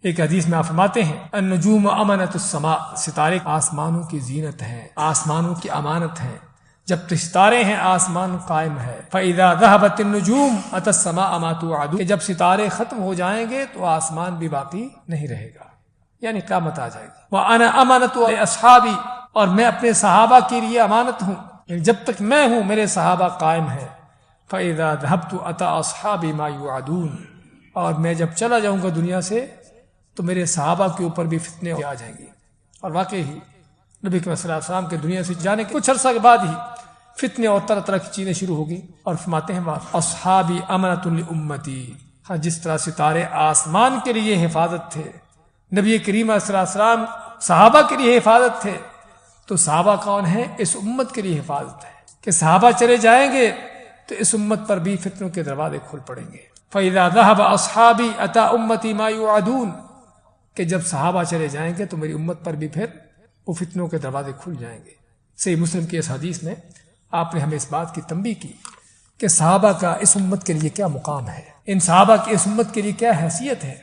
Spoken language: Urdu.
ایک حدیث میں آپ فرماتے ہیں النجوم امانت السماء، ستارے آسمانوں کی زینت ہیں، آسمانوں کی امانت ہیں، جب تک ستارے ہیں آسمان قائم ہے۔ فَإِذَا ذَهَبَتِ النُّجُومُ أَتَى السَّمَاءَ مَا تُوعَدُونَ، کہ جب ستارے ختم ہو جائیں گے تو آسمان بھی باقی نہیں رہے گا، یعنی قیامت آ جائے گی۔ وَأَنَا أَمَانَةُ لِأَصْحَابِي، اور میں اپنے صحابہ کے لیے امانت ہوں، یعنی جب تک میں ہوں میرے صحابہ قائم ہیں۔ فَإِذَا ذَهَبْتُ أَتَى أَصْحَابِي مَا يُوعَدُونَ، اور میں جب چلا جاؤں گا دنیا سے تو میرے صحابہ کے اوپر بھی فتنے آ جائیں گے۔ اور واقعی ہی نبی کریم صلی اللہ علیہ وسلم کے دنیا سے جانے کے کچھ عرصہ کے بعد ہی فتنے اور طرح طرح کی چیزیں شروع ہو گئی۔ اور فرماتے ہیں اصحابی امنۃ لامتی، ہاں جس طرح ستارے آسمان کے لیے حفاظت تھے، نبی کریم صلی اللہ علیہ وسلم صحابہ کے لیے حفاظت تھے، تو صحابہ کون ہیں؟ اس امت کے لیے حفاظت ہے کہ صحابہ چلے جائیں گے تو اس امت پر بھی فتنوں کے دروازے کھل پڑیں گے۔ فَإِذَا ذَهَبَ أَصْحَابِي أَتَى أُمَّتِي مَا يُوعَدُونَ، کہ جب صحابہ چلے جائیں گے تو میری امت پر بھی پھر وہ فتنوں کے دروازے کھل جائیں گے۔ صحیح مسلم کی اس حدیث میں آپ نے ہمیں اس بات کی تنبیہ کی کہ صحابہ کا اس امت کے لیے کیا مقام ہے، ان صحابہ کی اس امت کے لیے کیا حیثیت ہے۔